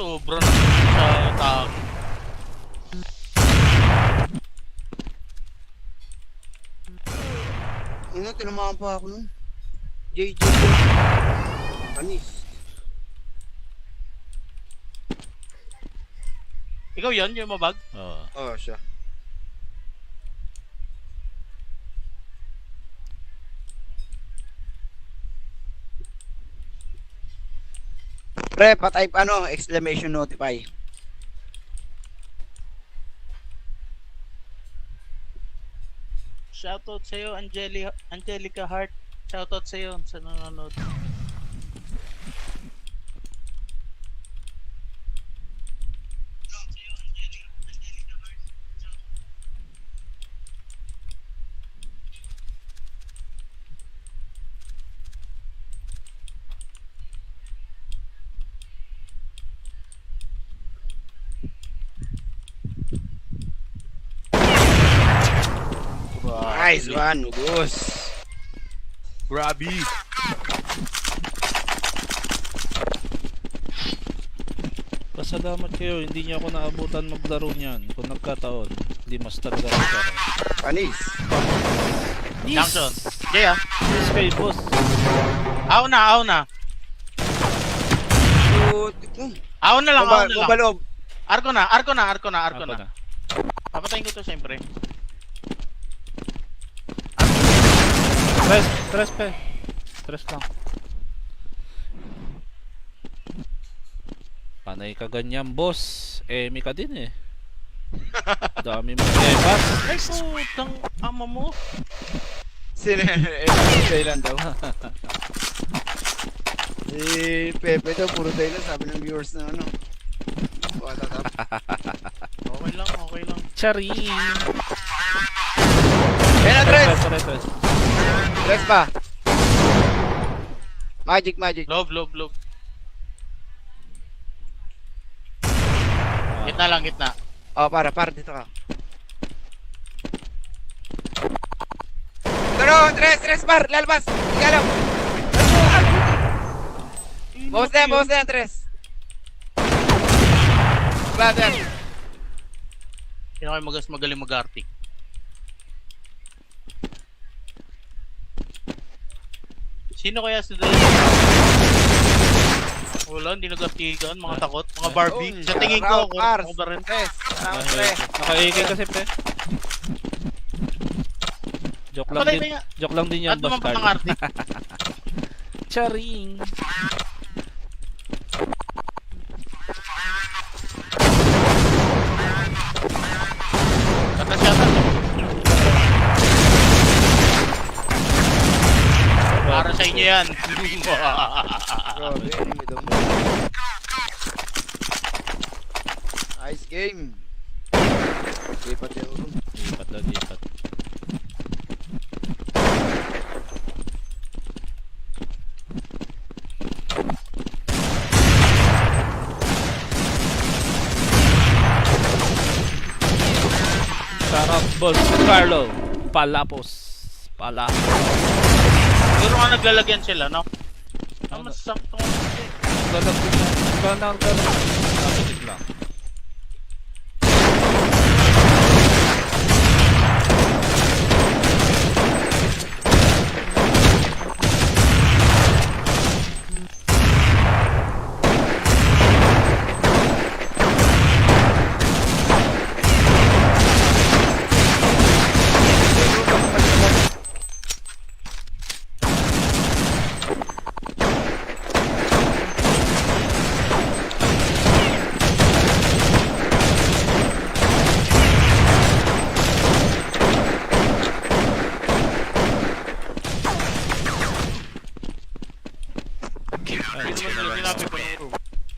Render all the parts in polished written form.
Sobra na sa tao. Ano, tinamaan pa ako nun. JJ. Panis. Ikaw yun, yung mabag? Oo. Oo, siya. Pre, pa-type ano, exclamation notify. Shoutout sa'yo, Angelica Hart. Shoutout sa'yo sa nanonood. Nice one, Gus. Grabby. Pasalamat kayo, hindi niya ako naabutan maglaro niyan. Kung nagkataon, hindi mas talaga ako. Panis. Junction. Jay ah. Yes kayo, boss. Aw na. Aw na lang. Bumbaloob. Arko na. Ako na. Papatayin ko to siyempre. Tres pe. Tres lang. Panay ka ganyan, boss. Emi ka din eh. Dami mo emas. Ay, putang ama mo. Sino? Thailand daw. Pepe daw, puro Thailand. Sabi ng viewers na ano. Watatap. Okay lang. Chari. Ayan na, Tres! Tres. Tres pa. Magic. Love. Gitna. Oh, para dito ka. Pero, Tres, par, lalabas. Ikalam. Bawas na yan, Tres. Brother. Sino kayo magaling mag-arctic? Sino kaya si Dre? Wala, hindi nag-artigan. Mga takot. Mga Barbie. Sa tingin ko, ako ba rin? Tres. Nakaikay kasi pe. Joke lang din yan, At boss naman pa ng card. arctic. Charing. Kata siya. Para sa inyo yan. Grabe, enemy daw. Nice game. Lipat yung ulo. Lipat. Sarap, boss Carlo. Pala. Pero nga naglalagyan sila, no? Ang masakto nga kasi. Ganang. Napitig lang.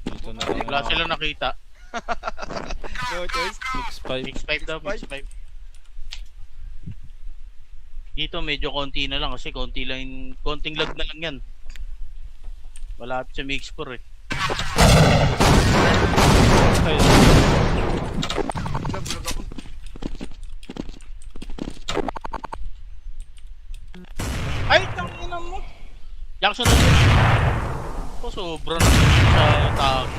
Dito na lang. Wala silang nakita. No choice. 6-5. Mix 5 daw, mix 5. Dito medyo konti na lang kasi konting lag na lang yan. Malapit sa mix 4 eh. Ay, tangina mo. Jackson na. Sobra na sa tao.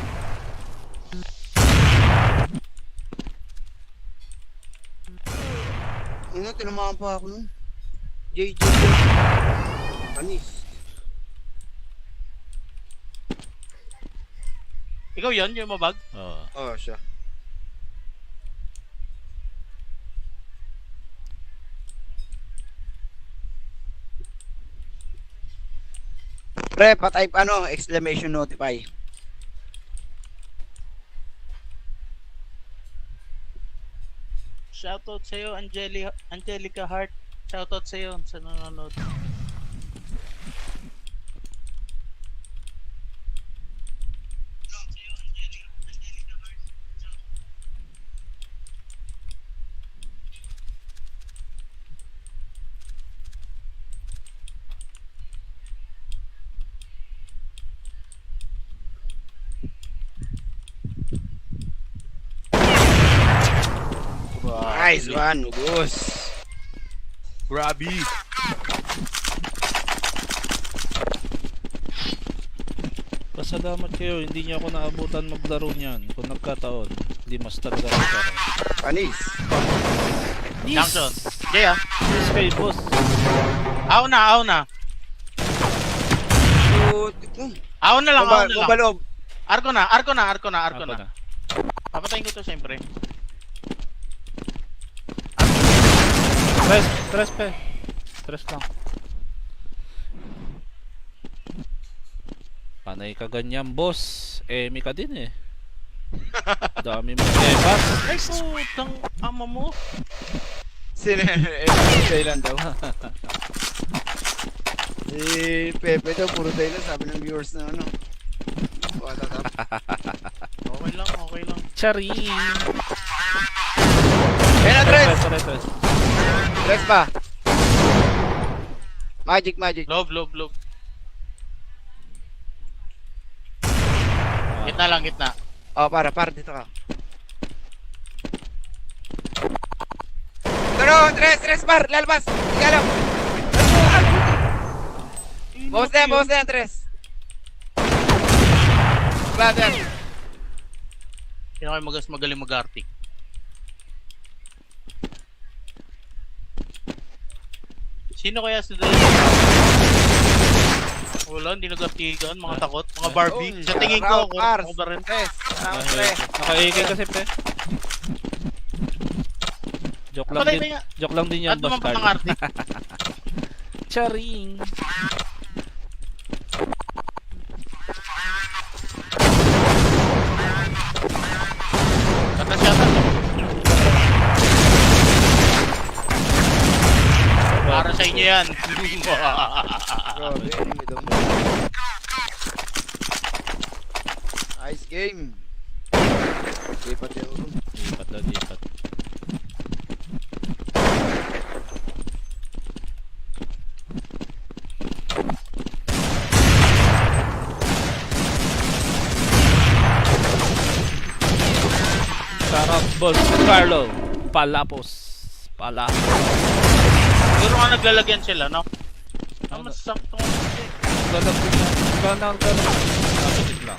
Ano, tinamaan pa ako nun. JJ. Panis. Ikaw yun, yung mabag? Oo. Oh, siya. Pre, pa-type ano, exclamation notify. Shoutout sa'yo, Angelica Hart. Shoutout sa'yo sa nanonood. Nice one, ubos. Grabby. Pasalamat kayo, hindi niya ako naabutan maglaro niyan. Kung nagkataon, hindi mas talaga ako. Panis. Jackson. Jay ah. Yes, kay boss. Aw na. Putik mo. Aw na lang. Bumbalog. Arko na. Ako na. Papatayin ko to siyempre. Tres pe. Tres lang. Panay ka ganyan, boss. Emi ka din eh. Dami mo ebas. Ay putang ama mo. Sino kailan daw? Si Pepe daw, puro tayo lang, sabi ng viewers na ano. Wala ka. Okay lang. Chari. Kaya na, Tres! Tres. Tres pa! Magic. Love. Gitna. Oh, para, dito ka. Pero, Tres, par, lalabas! Ika lang! Bawas na yan, Tres! Brother! Sino kayo magaling mag-arctic? Sino kaya si Dre? Wala, hindi nag-artigan. Mga takot. Mga Barbie. Sa tingin ko, ako ba rin? Tres! Naka-AK kasi pe. Joke lang din yan, At boss naman pa card. ng arctic. Charing. Katasyatan. Para sa inyo yan. Grabe, enemy daw. Nice game. Lipat yung ulo. Lipat. Sarap, boss Carlo. Palapos. Siguro nga naglalagyan sila, no? Mas sakto nga kasi. Ganang. Napitig lang.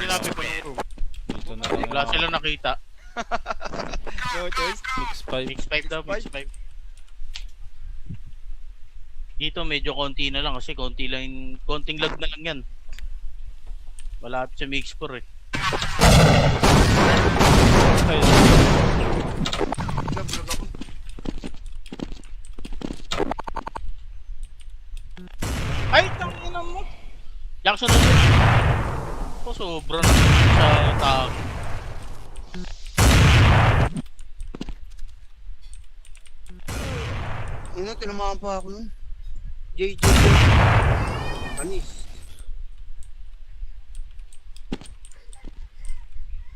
Sinabi ko nung Dito na wala lang. sila nakita. No choice. 6-5. Mix 5 daw, mix 5. Dito medyo konti na lang kasi konting lag na lang yan. Wala sa mix 4 eh. Ayun. Vlog ako. Ay, tangina mo. Jackson na. Oh, sobra na sa tao. Ano, tinamaan pa ako nun. JJ. Panis.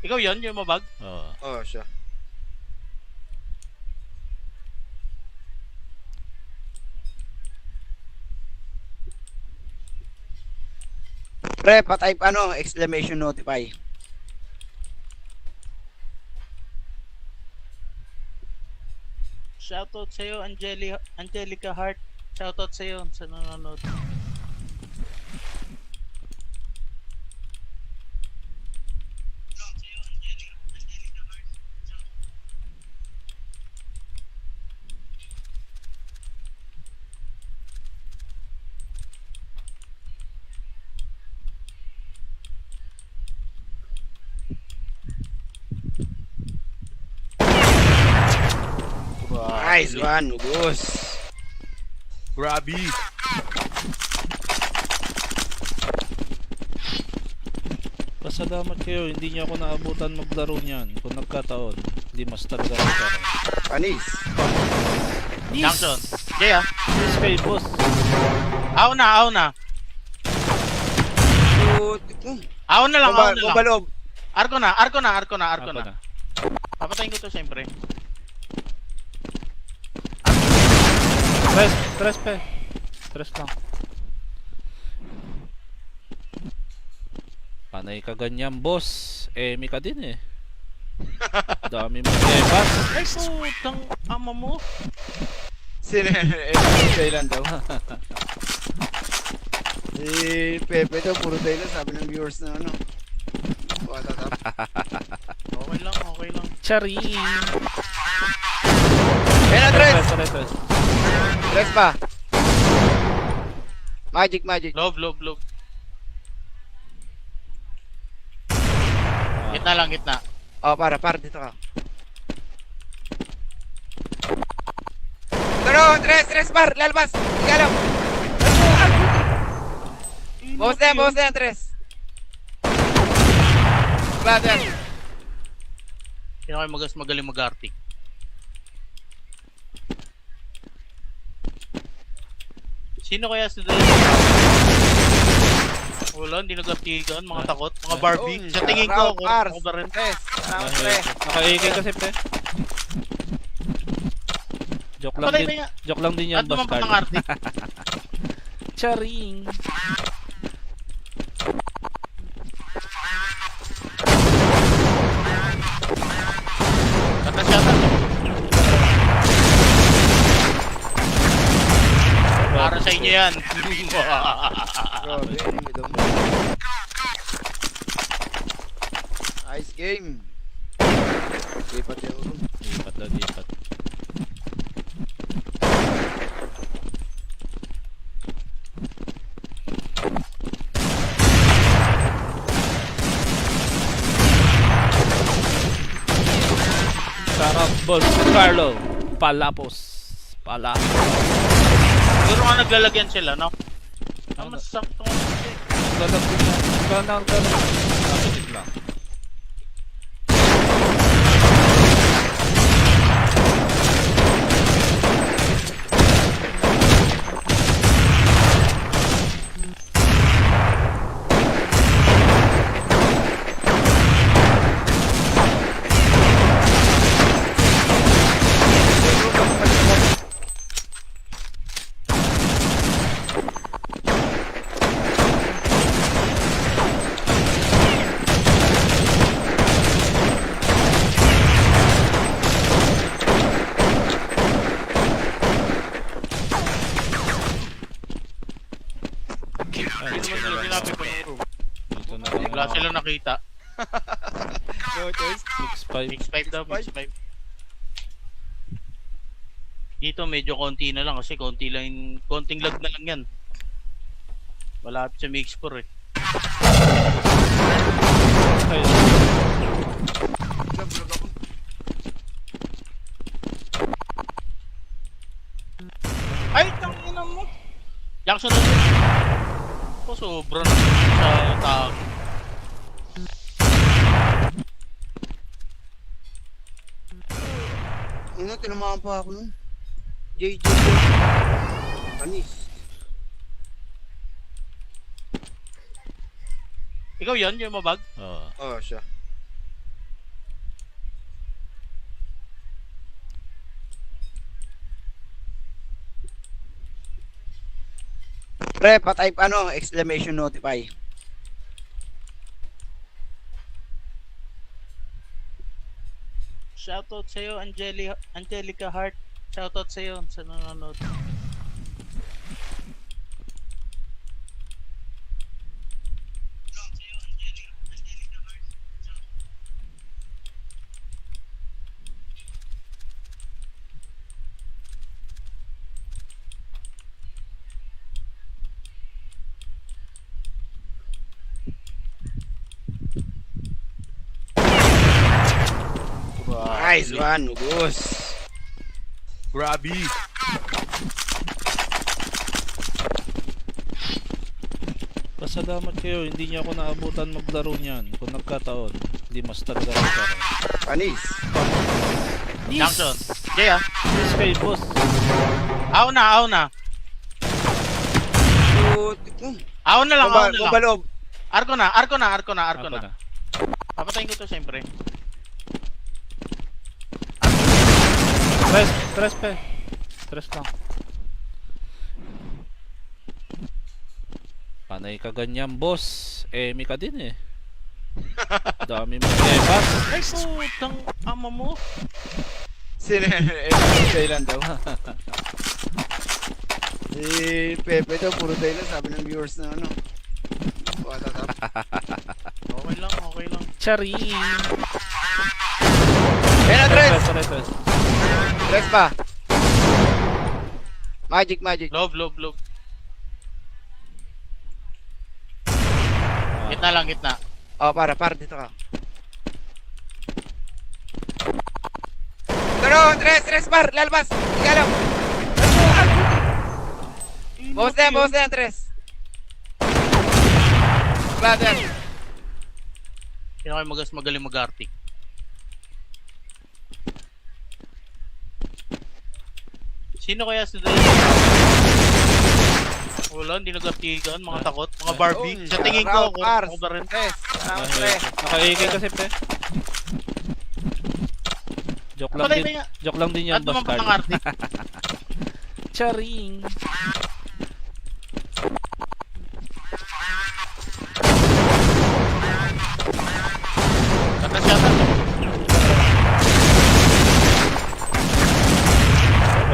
Ikaw yon yung mabag? Oo. Oh, siya. Pre, pa-type ano, exclamation notify. Shoutout sa'yo, Angelica Hart. Shoutout sa'yo sa nanonood. Nice one, Gus. Grabby. Pasalamat kayo, hindi niyo ako naabutan maglaro niyan. Kung nagkataon, hindi mas talaga ako. Panis. Jackson. Jaya. Yes kay boss. Aw na. Aw na lang. Bumbalog. Arko na. Ako na. Papatayin ko to siyempre. Tres pe. Tres lang. Panay ka ganyan, boss. Emi ka din eh. Dami mo emas. Ay putang ama mo. Sino? Thailand daw. Si Pepe daw, puro Thailand. Sabi ng viewers na ano. What up? Okay lang. Chari. Ayan na, Tres! Tres. Tres pa. Magic. Love. Gitna. Oh, para dito ka. Pero, Tres, par, lalabas. Ikalam. Bawas na yan, Tres. Brother. Sino kayo magaling mag-arctic? Sino kaya si Dave? Wala, hindi nag-artigan. Mga takot. Mga Barbie. Sa tingin ko, ako ba rin? Tres. Tres. Naka-AK kasi pe. Joke lang Patay din. na nga. Joke lang din yan, At dumampot bastard. ng arctic. Charing. Kata. Para sa inyo yan. Grabe, enemy daw. Nice game. Lipat yung ulo. Lipat. Sarap, boss. Carlo. Palapos. Siguro nga naglalagyan sila, no? Mas sakto nga kasi. Lalagyan na. Ganang. Napitig lang. Sinabi ko yun. Dito na lang. Wala sila nakita. No choice. 6-5. 6-5 daw, 6-5. Dito medyo konti na lang kasi konting lag na lang yan. Malapit sa mix score eh. Ayun. Vlog ako. Ay, tangina mo. Jackson na ito. Sobra na sa tag. Ano, tinamaan pa ako nun. JJ. Panis. Ikaw yun, yung mabag? Oo. Oh, siya. Pre, pa-type ano, exclamation notify. Shoutout sa'yo, Angelica Hart. Shoutout sa'yo sa nanonood. Nice one, Gus. Grabby. Pasalamat kayo, hindi niya ako naabutan maglaro niyan. Kung nagkataon, hindi mas talaga ako. Panis. Junction. Jay ah. Yes kay boss. Aw na. Aw na lang. Kumbaloob. Arko na. Ako na. na. Papatayin ko to siyempre. Tres pe. Tres lang. Panay ka ganyan, boss. Emi ka din eh. Dami mo bas. Ay putang ama mo. Sino? Thailand daw. Si Pepe daw, puro Thailand. Sabi ng viewers na ano. Watatap. Okay lang. Chari. Kaya na, Tres! Tres. Tres pa. Magic. Lob. Gitna. Oh, para dito ka. Pero, Tres, par, lalabas. Ikalam. Bawas na yan, Tres. Brother. Kaya kayo magaling mag-artic. Sino kaya si Dre? Wala, hindi nag-artigan. Mga takot. Mga Barbie. Sa tingin ko, ako ba rin? Tres. Nakaigay kasi pe. Joke lang Patay din. na yan. Joke lang din yan, At boss naman pa ng Carl. artic. Charing. Katasyatan.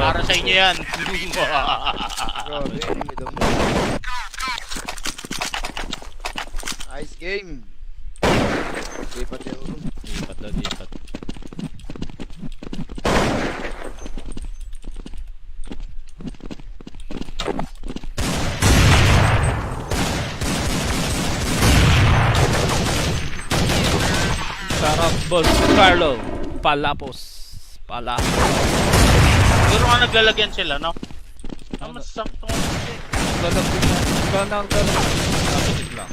Para sa inyo yan. Grabe, enemy daw. Nice game. Lipat yung room. Lipat. Sarap, boss Carlo. Palapos. Siguro nga naglalagyan sila, no? Mas sakto nga kasi. Ganang. Napitig lang.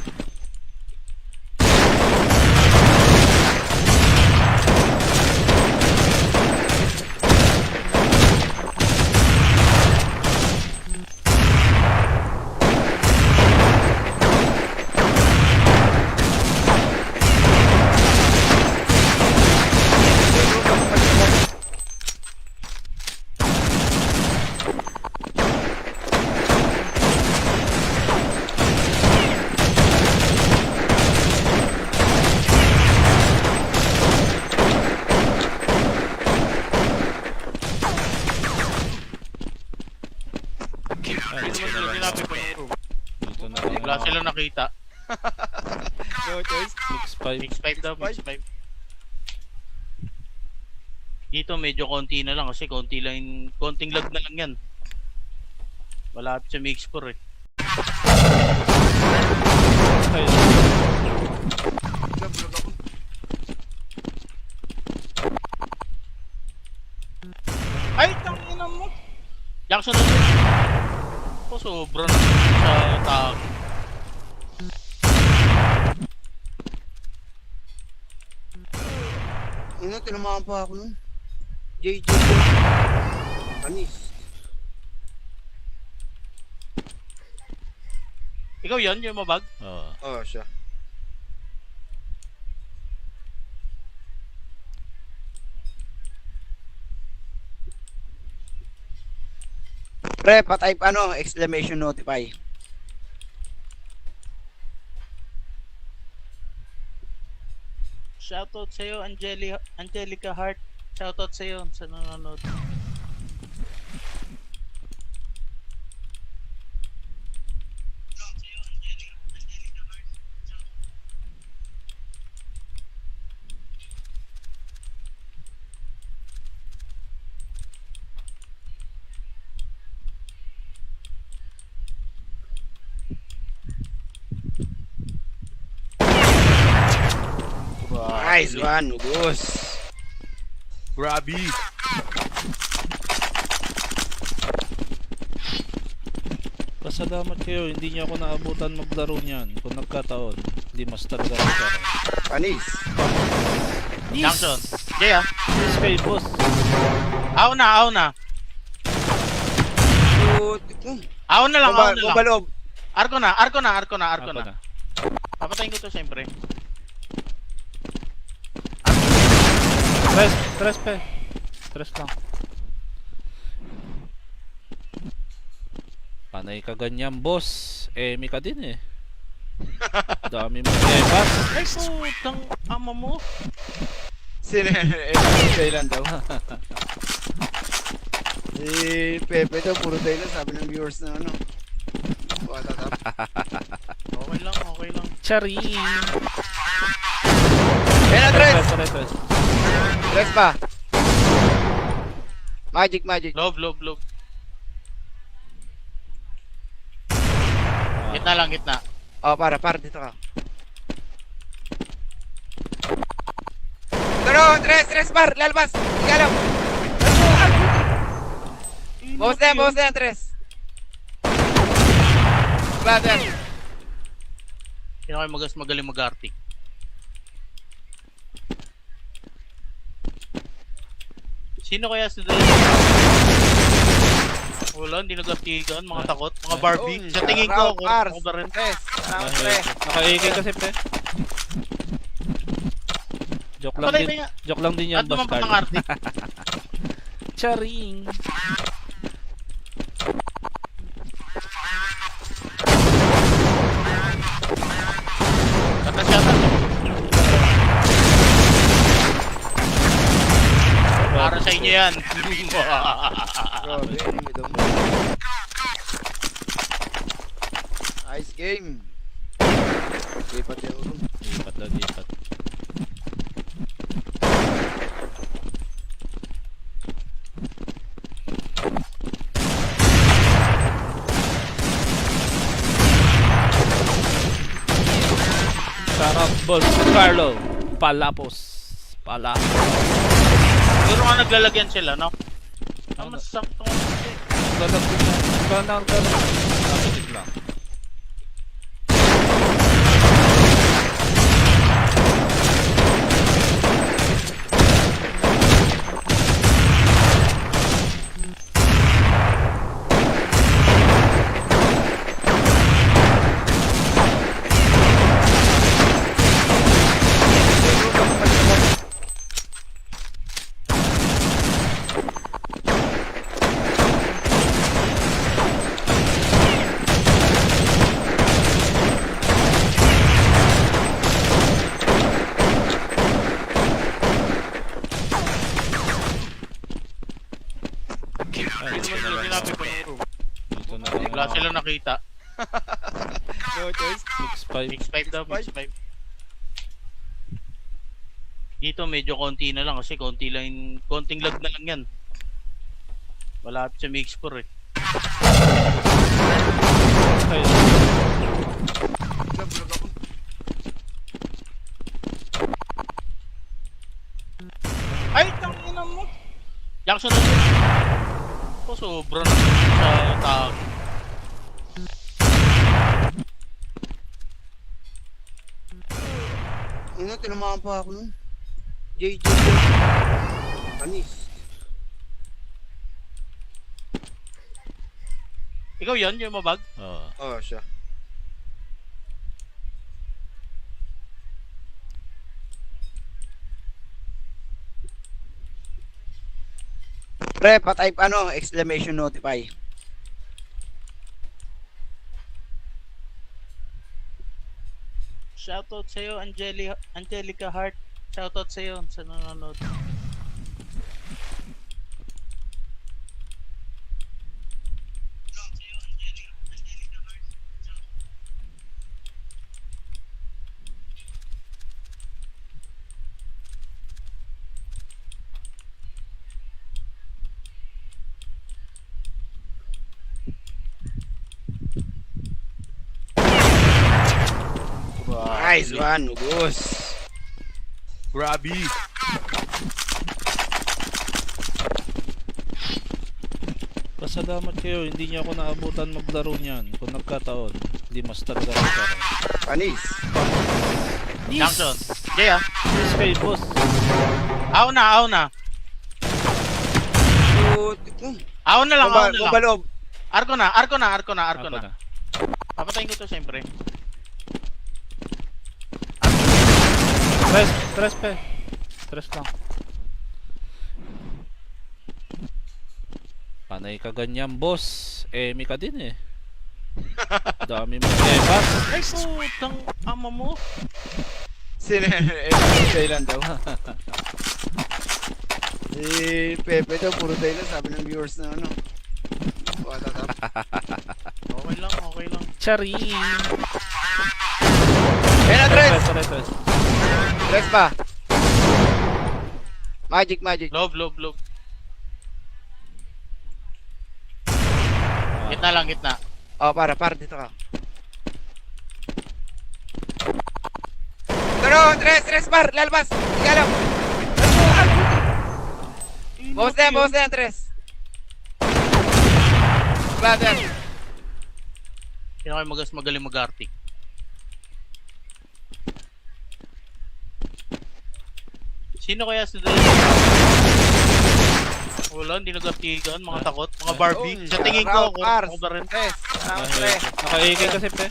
Sinabi ko yung room. Dito na lang. Wala silang nakita. No choice. Mix 5. Mix 5 daw, mix 5. Dito medyo konti na lang kasi konting lag na lang yan. Malapit sa mix 4 eh. Nabulog ako. Ay, tangina mo! Jackson na rin. Sobra na sa tag. Tinamaan pa ako nun. JJ. Panis. Ikaw yun, yung mabag? Oo. Oo, siya. Pre, pa-type ano, exclamation notify. Shoutout sa'yo, Angelica Hart. Shoutout sa'yo sa nanonood. Nice one, Gus. Grabby. Pasalamat kayo, hindi niyo ako naabutan maglaro niyan. Kung nagkataon, hindi mas talaga ako. Panis. Junction. Jay ah. Yes, kay boss. Aw na. Aw na lang. Bumbaloob. Arko na. Ako na. Papatayin ko to siyempre. Tres pe. Tres lang. Panay ka ganyan, boss. Emi ka din eh. Dami mo epas. Ay, putang ama mo. Sino Thailand daw? Pepe daw, puro Thailand, sabi ng viewers na ano. Watatap. Okay lang. Chari. Ayan na, Tres! Tres. Tres pa. Magic. Love. Gitna. Oh, para dito ka. Pero, Tres, par, lalabas. Ikalam. Bawas na yan, Tres. Brother. Sino kayo magaling mag-arctic? Sino kaya si Dre? Wala, hindi nag-artigan. Mga takot. Mga Barbie. Sa tingin ko, ako ba rin? Tres. Nakaikay kasi pe. Patay na yan. Joke lang din yan, At boss naman pa ng card. arctic. Charing. Kata siya. Para sa inyo yan. Grabe, enemy daw mo. Nice game. Lipat yung ulo. Lipat. Sarap, boss Carlo. Pala. Siguro nga naglalagyan sila, no? Ang masakto nga kasi. Ganang. Napitig lang. Dito na lang. Wala sila nakita. No choice. 6-5. Mix 5 daw, mix 5. Dito medyo konti na lang kasi konting lag na lang yan. Wala sa mix 4 eh. Ay, Vlog ako. Ay, tangina mo. Jackson na siya. Oh, sobra na sa tao. Ano, tinamaan pa ako nun. JJ. Panis. Ikaw yan, yung mabag? oo. Oh, siya. Pre, pa-type ano, exclamation notify. Shoutout sa'yo, Angelica Hart. Shoutout sa'yo sa nanonood. Nice one, ubos. Grabby. Pasalamat kayo, hindi niya ako naabutan maglaro niyan. Kung nagkataon, hindi mas talaga ako. Panis. Jackson. Jay ah. Yes kayo, boss. Aw na. Aw na lang. Bumbalog. Arko na. Ako na. Papatayin ko to siyempre. Tres pe. Tres lang. Panay ka ganyan, boss. Emi ka din eh. Dami mo ebas. Ay putang ama mo. Sino kailan daw? Si Pepe daw, puro tayo lang, sabi ng viewers na ano. Okay lang. Chari. Kaya na, Tres! Tres. Tres pa! Magic. Love. Gitna. Oh, para, dito ka. Pero, Tres, par, lalabas! Ika lang! Bawas na yan, Tres! Brother! Sino kayo magaling mag-arctic? Sino kaya si Dre? Wala, hindi nag-artigan, mga takot, mga Barbie. Sa tingin ko, ako ba rin? Tres! Naka-AK kasi pe.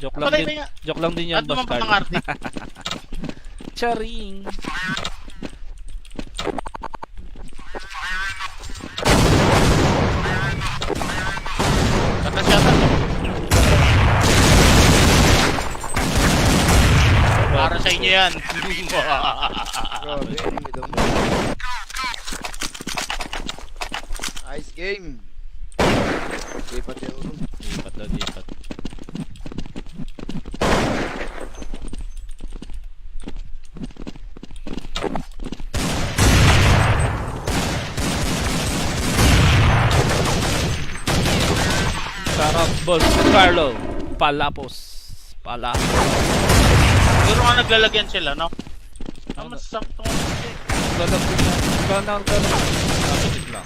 Joke lang din yan, At boss naman pa card. ng arctic. Charing. Katasyatan. Para sa inyo yan. Grabe, enemy daw. Nice game. Lipat yan ulo. Lipat. Sarap, boss Carlo. Pala. Siguro nga naglalagyan sila, no? Mas sakto nga kasi. Ganang. Kapatid lang.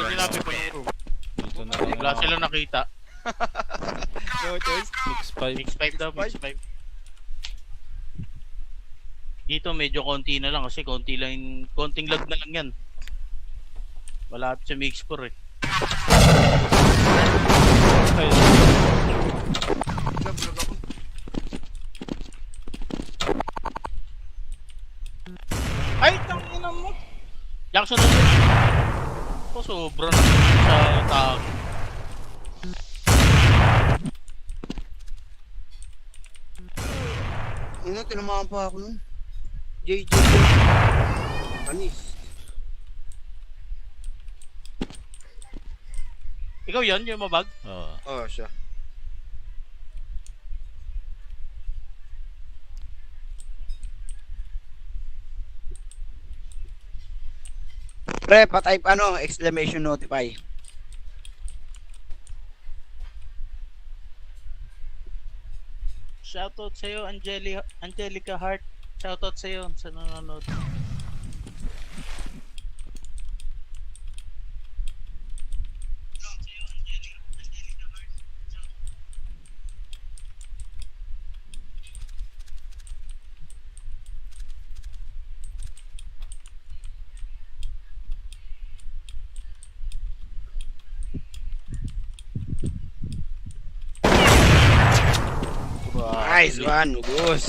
Sinabi ko nung Dito na wala lang. sila nakita. No choice. 6-5. Mix 5 daw, mix 5. Dito medyo konti na lang kasi konting lag na lang yan. Wala sa mix 4 eh. Ay, tangina mo. Jackson na. Oh, sobra na sa tao. Tinamaan pa ako nun. JJ. Panis. Ikaw yun, yung mabag? Oo. Oh, siya. Pre, pa-type ano, exclamation notify. Shoutout sa'yo, Angelica Hart. Shoutout sa'yo sa nanonood. Nice one, Gus.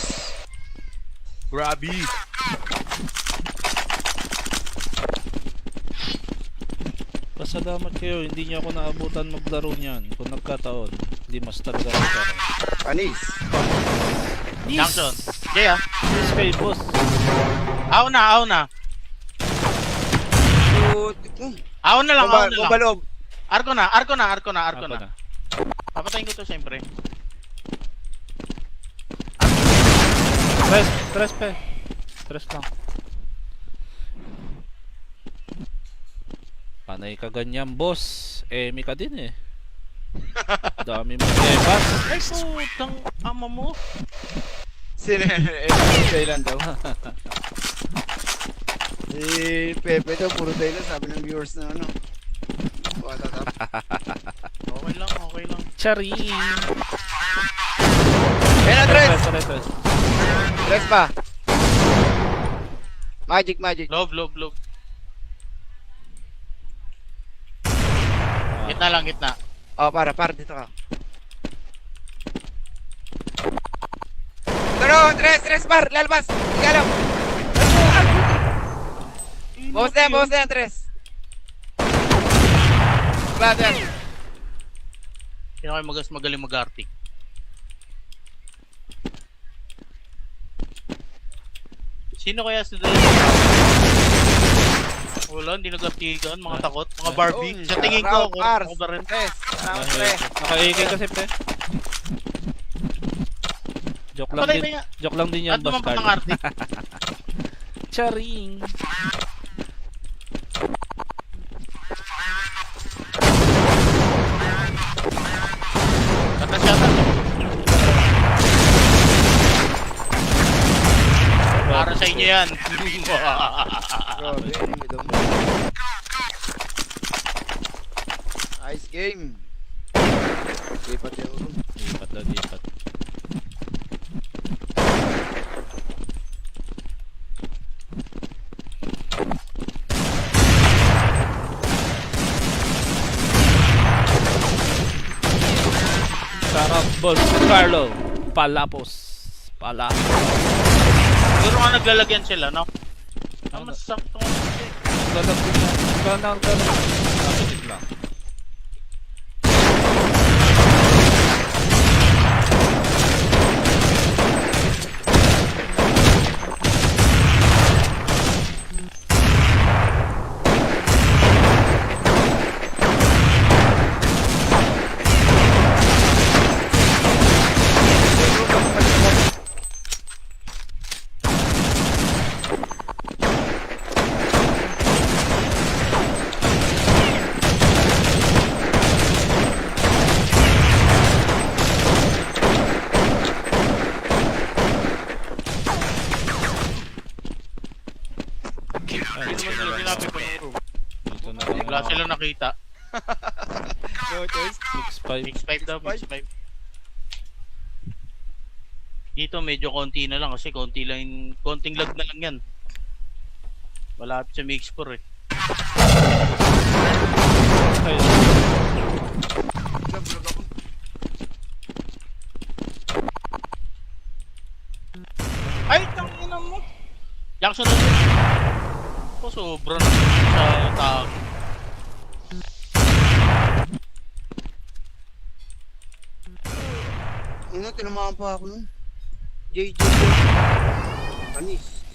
Grabby. Pasalamat kayo, hindi niya ako naabutan maglaro niyan. Kung nagkataon, hindi mas talaga ako. Panis. Jackson. Jaya. Yes kay boss. Aw na. Aw na lang. Bumbalog. Arko na. Ako na. Papatayin ko to siyempre. Tres pe. Tres lang. Panay ka ganyan, boss. Emi ka din eh. Dami mo emas. Ay putang ama mo. Sino? Thailand daw. Si Pepe daw, puro Thailand. Sabi ng viewers na ano. Okay lang. Chari. Ayan na, Tres! Tres. Tres pa. Magic. Love. Gitna. Oh, para dito ka. Pero, Tres, par, lalabas. Ikalam. Bawas na yan, Tres. Brother. Sino kayo magaling mag-arctic? Sino kaya si Dave? Wala, hindi nag-artigan. Mga takot. Mga Barbie. Sa tingin ko, ako ba rin? Tres. Salamat, Tres. Naka-AK kasi pe. Joke lang Patay din. na nga. Joke lang din yan, At dumampat ng bastard. arctic. Charing. Kata. Para sa inyo yan. Grabe, enemy daw. Nice game. Lipat yung ulo. Lipat. Sarap, boss. Carlo. Palapos. Siguro nga naglalagyan sila, no? Mas sakto nga kasi. Lalagyan na. Ganang. Napitig lang. Sinabi ko yun. Dito na lang. Wala sila nakita. No choice. 6-5. 6-5 daw, 6-5. Dito medyo konti na lang kasi konting lag na lang yan. Malapit sa mix score eh. Nabulog ako. Ay, tangina mo. Jackson na ito. Sobra na sa tag. Tinamaan pa ako nun. JJ. Panis.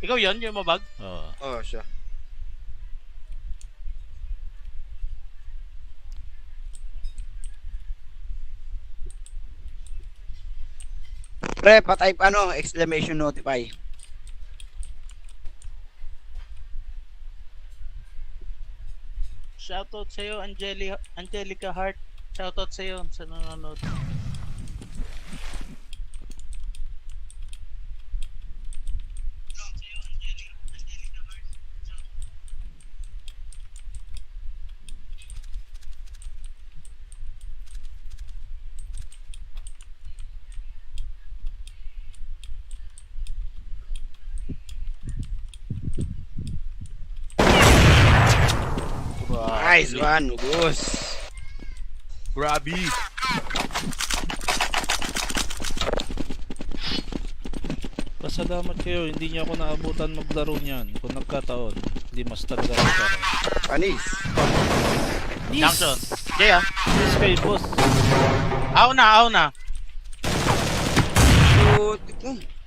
Ikaw yan, yung mabag? Oo. Oh, siya. Pre, pa-type ano, exclamation notify. Shoutout sa'yo, Angelica Hart. Shoutout sa'yo sa nanonood. Nice one, Gus. Grabby. Pasalamat kayo, hindi niya ako naabutan maglaro niyan. Kung nagkataon, hindi mas talaga ako. Panis. Junction. Jay ah. Yes kay boss. Aw na.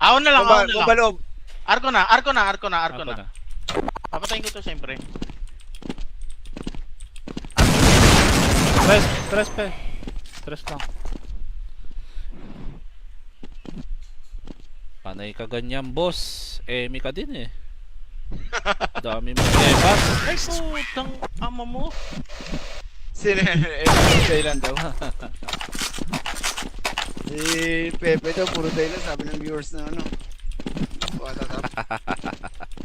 Aw na lang. Kumbaloob. Arko na. Ako na. na. Papatayin ko to siyempre. Tres lang. Panay ka ganyan, boss. Emi ka din eh. Dami mo bas. Ay putang ama mo. Sino? Thailand daw. Si Pepe daw, puro Thailand. Sabi ng viewers na ano. Watatap.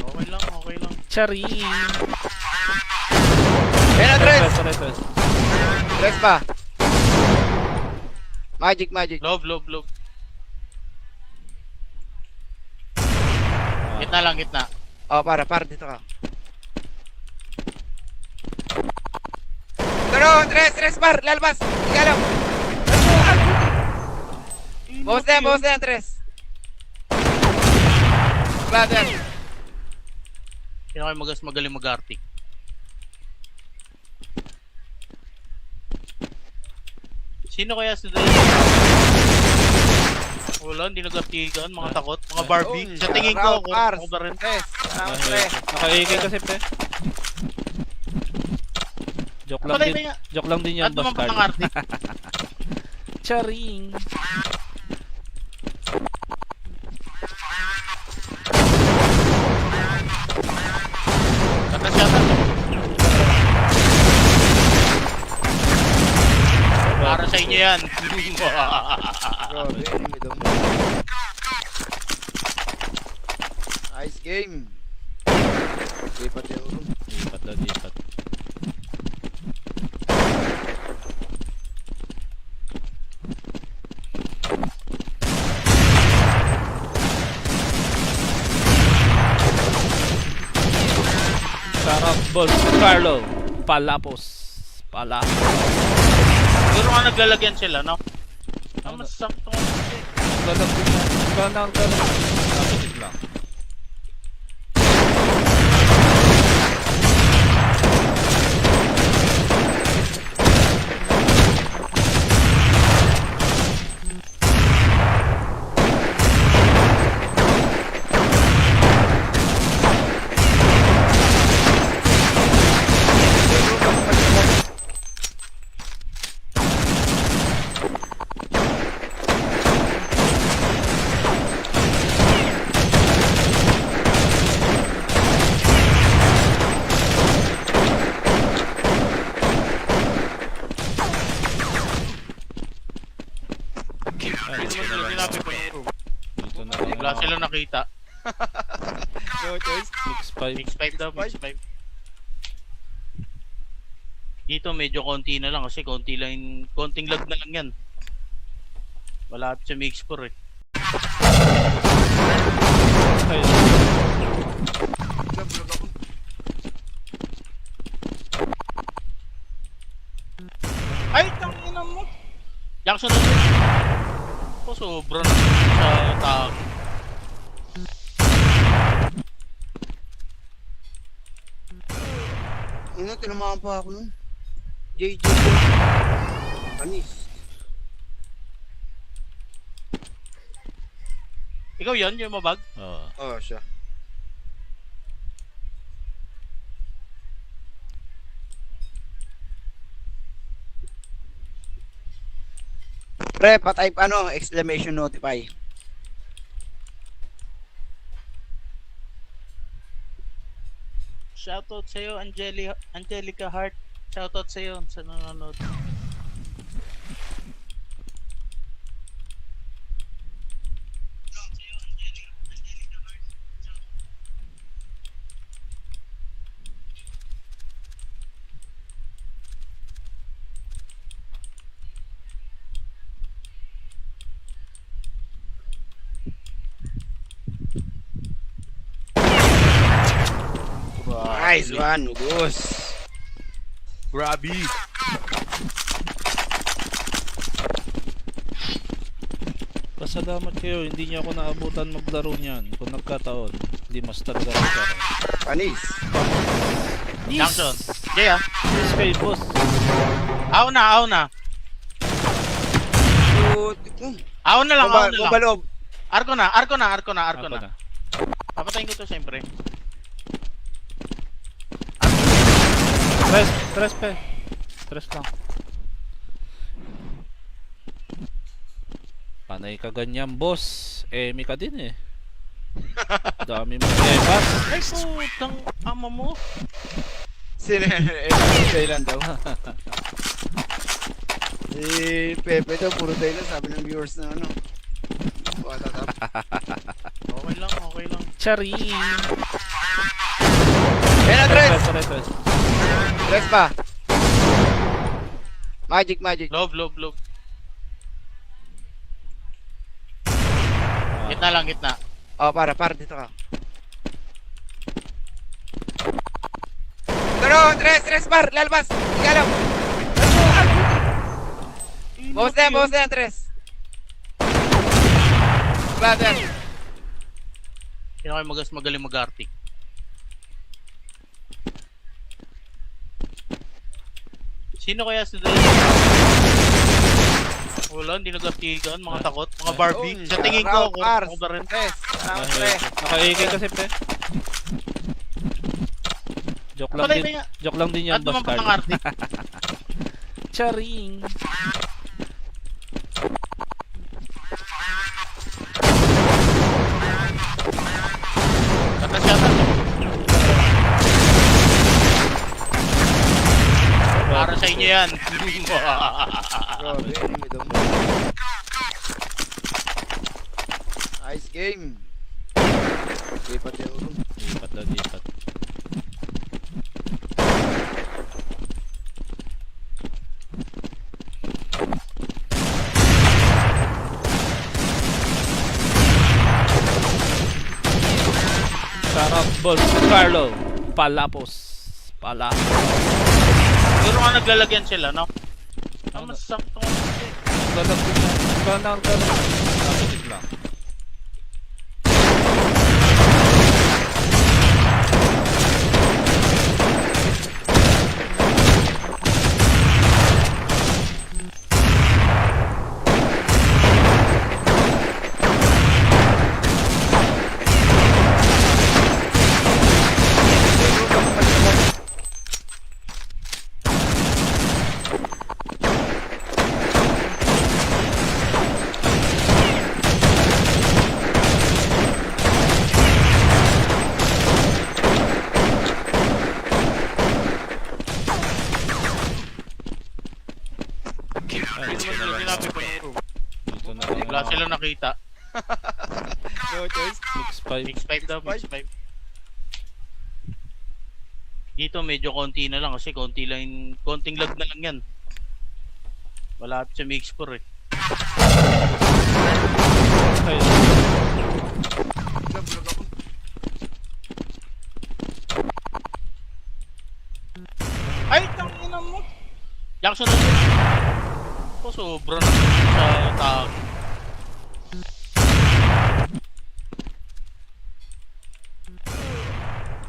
Okay lang. Chari. Kaya na, Tres! Tres. Tres pa. Magic. Lob. Gitna. Oh, para dito ka. Pero, Tres, par, lalabas. Ikalam. Bawas na yan, Tres. Brother. Kaya kayo magaling mag-arctic. Sino kaya si Dre? Wala, hindi nag-artigan. Mga takot, mga Barbie. Sa tingin ko, ako ba rin? Tres. Nakaikay kasi pe. Joke lang din yan, At boss naman pa ng Carl. arctic. Charing. Katasyatan. Para sa inyo yan. Grabe, enemy daw. Nice game. Lipat yung room. Lipat. Sarap, boss Carlo. Pala. Siguro nga naglalagyan sila, no? Mas sakto nga kasi. Ganang. Napitig lang. Sinabi ko yung room. Dito na lang. Wala silang nakita. No choice. Mix 5. Mix 5 daw, mix 5. Dito medyo konti na lang kasi konting lag na lang yan. Malapit sa mix 4 eh. Nabulog ako. Ay, tangina mo! Jackson na rin. Sobra na sa tag. Tinamaan pa ako nun. JJ. Panis. Ikaw yan, yung mabag? Oo. Oh, siya. Pre, pa-type exclamation notify. Shoutout sa'yo, Angelica Hart. Shoutout sa'yo sa nanonood. Nice one, Ugos. Grabe. Pasalamat kayo, hindi niyo ako naabutan maglaro niyan. Kung nagkataon, hindi mas talaga ako. Panis. Junction. Jay ah. Yes kayo, boss. Aw na. Aw na lang. Bumbaloob. Arko na. Ako na. Papatayin ko to siyempre. Tres pe. Tres lang. Panay ka ganyan, boss. Emi ka din eh. Dami mo emas. Ay putang ama mo. Sino Thailand daw? Pepe daw, puro Thailand, sabi ng viewers na ano. Watatap. Okay lang. Chari. Ayan na, Tres! Tres. Tres pa. Magic. Love. Gitna. Oh, para dito ka. Pero, Tres, par, lalabas. Ikalam. Bawas na yan, Tres. Brother. Sino kayo magaling mag-arctic? Sino kaya si Dre? Wala, hindi nag-artigan. Mga takot. Mga Barbie. Sa tingin ko, ako ba rin? Tres. Nakaikay kasi pe. Joke lang din yan, At boss naman pa ng card. arctic. Charing. Kata siya. Para sa inyo yan. Grabe, enemy daw. Nice game. Lipat yung ulo. Lipat. Sarap, boss Carlo. Pala. Siguro nga naglalagyan sila, no? Ang masakto nga kasi. Ganang. Napitig lang. Sinabi ko niya. Dito na Wala sila nakita. No choice. 6-5. Mix 5 daw, mix 5. Dito medyo konti na lang kasi konting lag na lang yan. Malapit sa mix 4 eh. Ay, tangina mo. Jackson na siya. Oh, sobra na sa tao.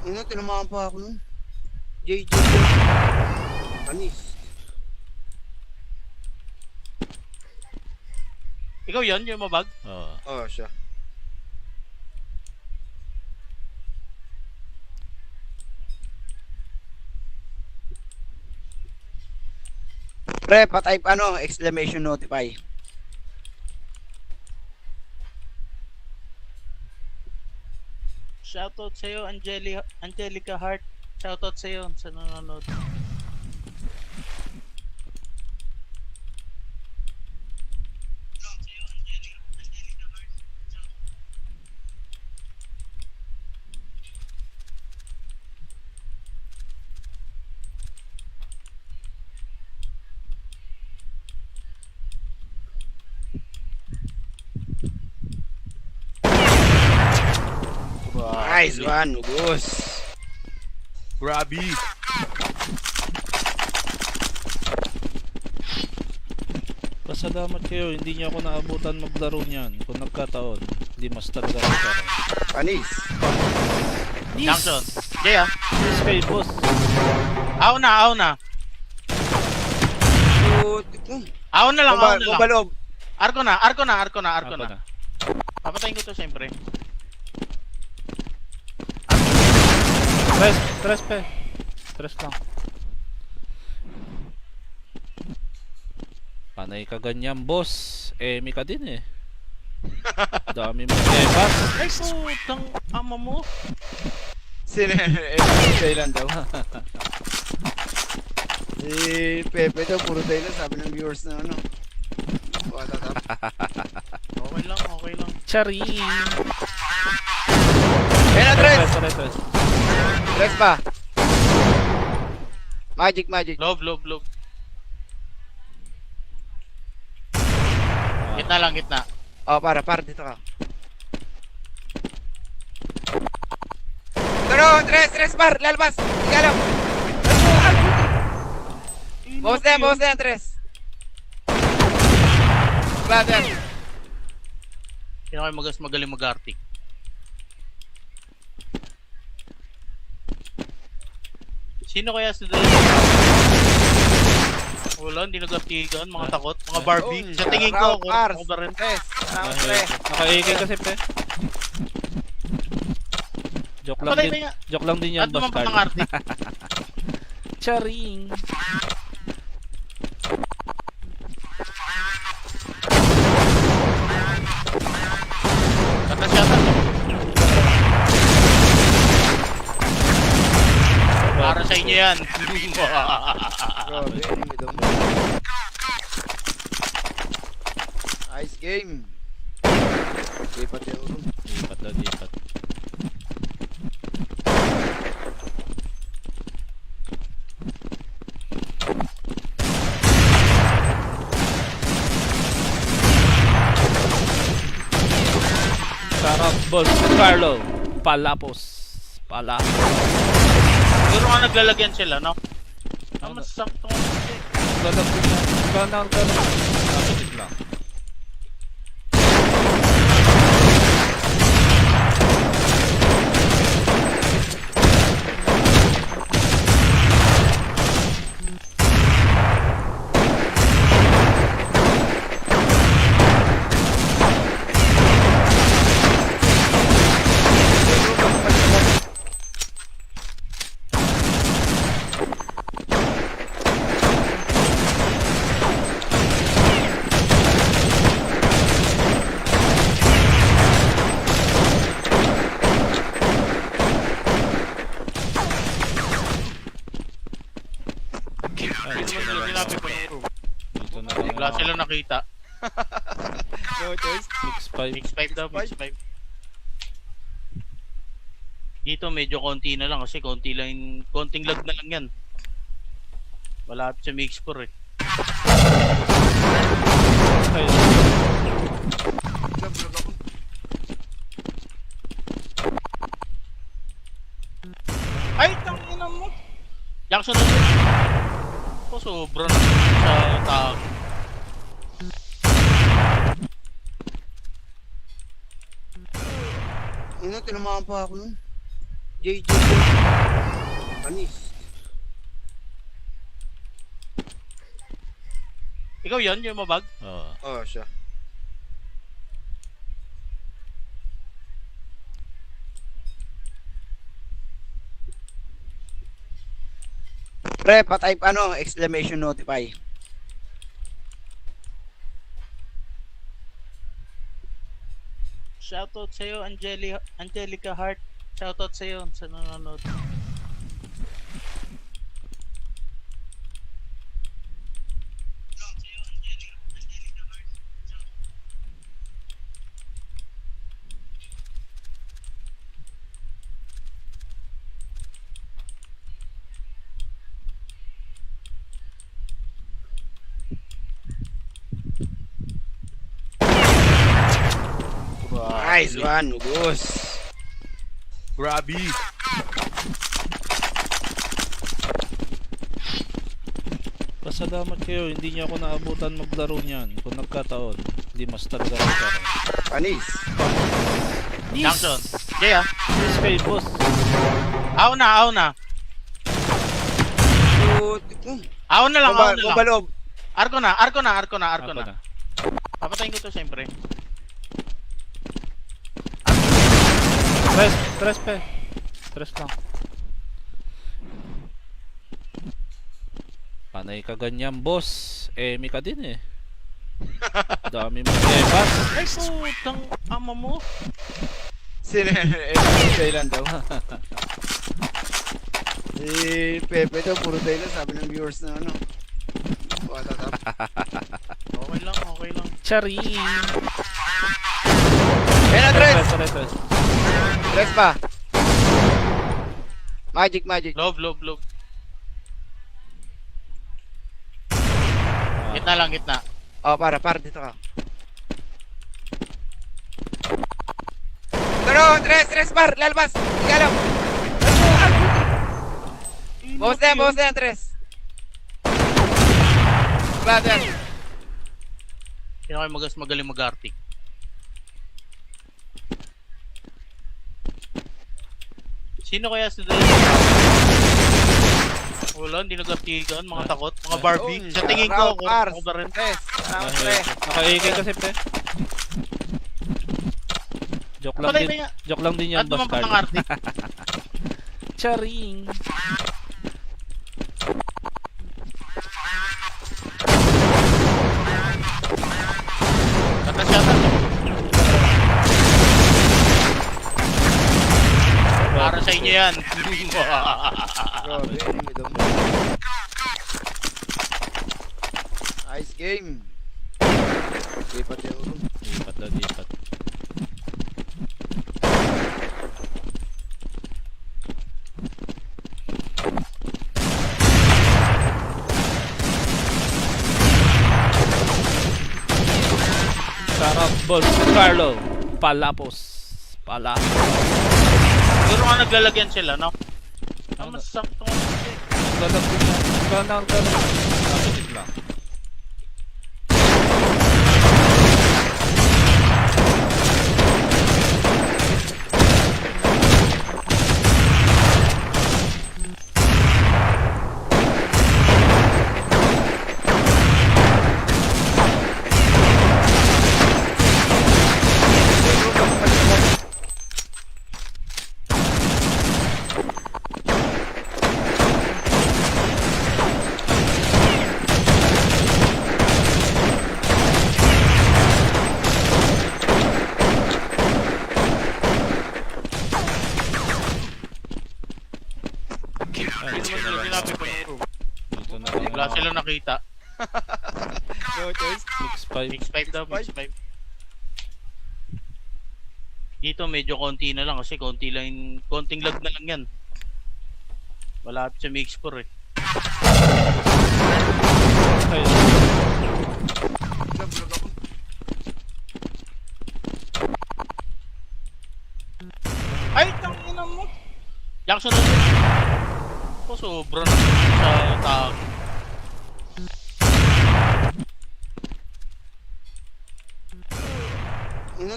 Ano, tinamaan pa ako nun. JJ. Panis. Ikaw yan, yung mabag? Oo. Oh, siya. Pre, pa-type ano, exclamation notify. Shoutout sa'yo, Angelica Hart. Shoutout sa'yo sa nanonood. Nice one, Ugos. Grabe. Pasalamat kayo, hindi niyo ako naabutan maglaro niyan. Kung nagkataon, hindi mas talaga ako. Panis. Jackson. Jay ah. Yes, kay boss. Aw na. Putik mo. Aw na lang. Bumbalog. Arko na. Ako na. Papatayin ko to siyempre. Tres pe. Tres lang. Panay ka ganyan, boss. Emi ka din eh. Dami mo ebas. Ay putang ama mo. Sino Thailand daw. Si Pepe daw, puro Thailand. Sabi ng viewers na ano. Watatap. Okay lang. Chari. Ayan na, Tres! Tres. Tres pa. Magic. Lob. Gitna. Oh, para dito ka. Pero, Tres, par, lalabas. Ikaw lang. Bawas na yan, Tres. Brother. Kaya kayo magaling mag-arctic. Sino kaya si Dre? Wala, hindi nag-artigan. Mga takot. Mga Barbie. Sa tingin ko, ako ba rin? Tres. Tres. Naka-AK kasi pe. Joke lang din yan, At boss naman pa card. ng arctic. Charing. Kata siya to. Para sa inyo yan. Grabe, enemy daw. Nice game. Lipat yan ulo. Lipat. Sarap, boss Carlo. Pala. Siguro nga naglalagyan sila, no? Mas sakto nga. Ganang. Kapatid lang. Sinabi ko nung Dito na wala lang. sila nakita. No choice. 6-5. Mix 5 daw, mix 5. Dito medyo konti na lang kasi konting lag na lang yan. Wala sa mix 4 eh. Ay, Vlog ako. Ay, tangina mo. Jackson na po. Sobra na sa tao. Ano, tinamaan pa ako nun. JJ. Panis. Ikaw yun, yung mabag? Oo. Oh, siya. Pre, pa-type ano, exclamation notify. Shoutout sa'yo, Angelica Hart. Shoutout sa'yo sa nanonood. Nice one, Gus. Grabe. Pasalamat kayo, hindi niyo ako naabutan maglaro niyan. Kung nagkataon, hindi mas talaga ako. Panis. Junction. Jay ah. Yes kayo, boss. Aw na. Putik mo. Aw na lang. Mabalog. Arko na. Ako na. Papatayin ko to siyempre. Tres pe. Tres lang. Panay ka ganyan, boss. Emi ka din eh. Dami mo emas. Ay putang ama mo. Sino? Thailand daw. Si Pepe daw, puro Thailand. Sabi ng viewers na ano. Watatap. Okay lang. Chari. Ayan na, Tres! Tres. Tres pa. Magic. Love. Gitna. Oh, para dito ka. Pero, Tres, par, lalabas. Ikalam. Bawas na yan, Tres. Brother. Sino kayo magaling mag-arctic? Sino kaya si Dave? Wala, hindi nag-artigan. Mga takot. Mga Barbie. Sa tingin ko, ako ba rin? Tres. Salamat, Tres. Naka-AK kasi pe. Joke lang din yan, At boss dumampot ng Carlo. arctic. Charing. Kata. Para sa inyo yan. Grabe, enemy daw. Nice game. Lipat yan ulo. Lipat. Sarap, boss Carlo. Palapos. Siguro nga naglalagyan sila, no? Mas sakto nga kasi. Lalagyan na. Ganang. Napitig lang. Sinabi ko yun. Dito na lang. Wala sila nakita. No choice. 6-5. 6-5 daw, 6-5. Dito medyo konti na lang kasi konting lag na lang yan. Malapit sa mix score eh. Ayun. Vlog ako. Ay, tangina mo. Jackson na siya. Ito sobra na sa tag.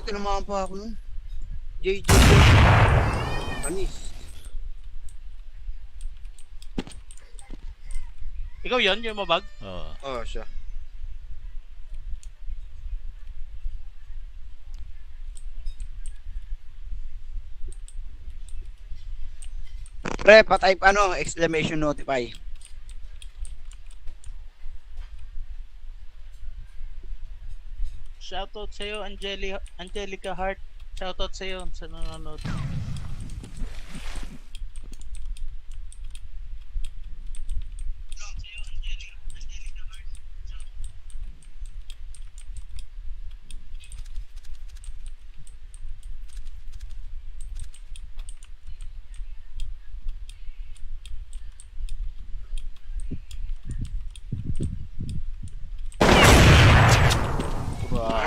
Tinamaan pa ako nun. JJ. Panis. Ikaw yan, yung mabag? Oo. Oh, siya. Pre, pa-type ano, exclamation notify. Shoutout sa'yo, Angelica Hart. Shoutout sa'yo sa nanonood.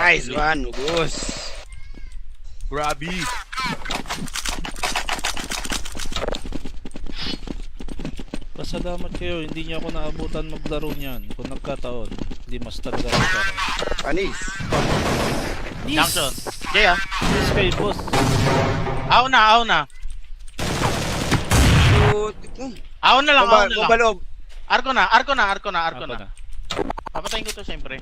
Nice one, Gus. Grabby. Pasalamat kayo, hindi niya ako naabutan maglaro niyan. Kung nagkataon, hindi mas talaga ako. Panis. Junction. Jay ah. Yes kay boss. Aw na. Aw na lang. Bumbaloob. Arko na. Ako na. na. Papatayin ko to siyempre.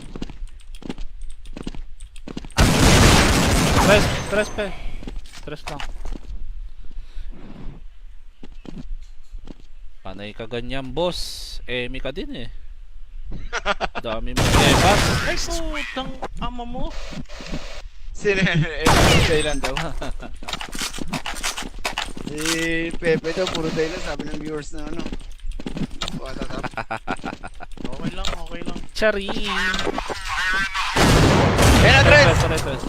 Tres pe. Tres lang. Panay ka ganyan, boss. Emi ka din eh. Dami mo bas. Ay putang ama mo. Sino? Thailand daw. Si Pepe daw, puro Thailand. Sabi ng viewers na ano. Watatap. Okay lang. Chari. Kaya na, Tres! Tres.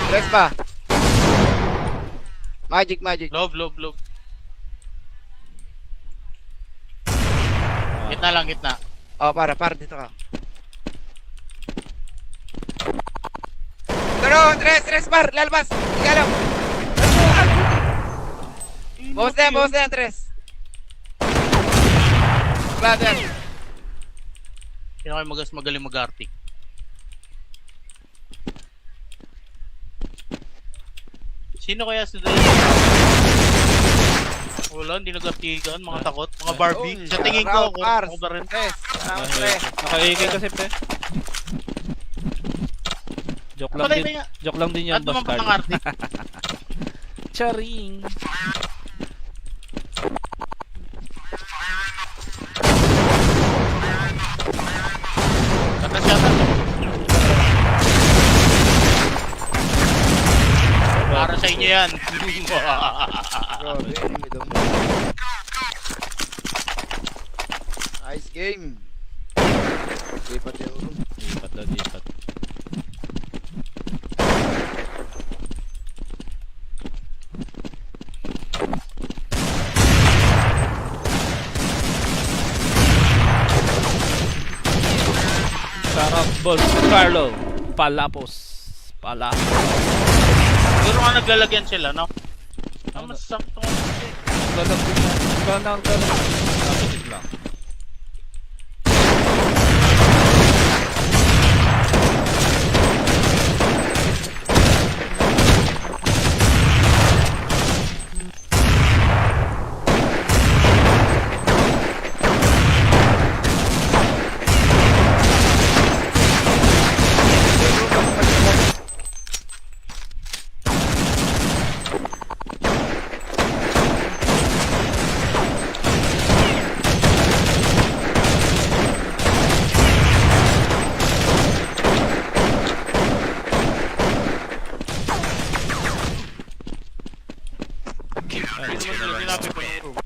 Tres pa. Magic. Love. Gitna. Oh, para dito ka. Pero, Tres, par, lalabas. Ikalam. Bawas na yan, Tres. Brother. Kaya kayo magaling mag-arctic. Sino kaya si Dre? Wala, hindi nag-artigan. Mga takot. Mga Barbie. Sa tingin ko, ako ba rin? Tres. Nakaikay kasi pe. Joke lang Patay din. na yan. Joke lang din yan, At boss naman ng Carl. arctic. Charing. Katasyatan. Para sa inyo yan. Grabe, enemy daw. Nice game. Lipat yung room. Lipat. Sarap, boss Carlo. Palapos. Siguro nga naglalagyan sila, no? Mas sakto nga kasi. Ganang. Napitig lang. Sinabi ko yung room.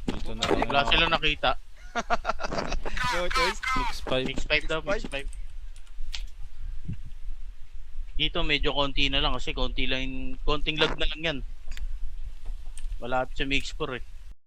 Dito na lang. Wala silang nakita. No choice. 6-5. Mix 5 daw, mix 5. Dito medyo konti na lang kasi konting lag na lang yan. Malapit sa mix 4 eh.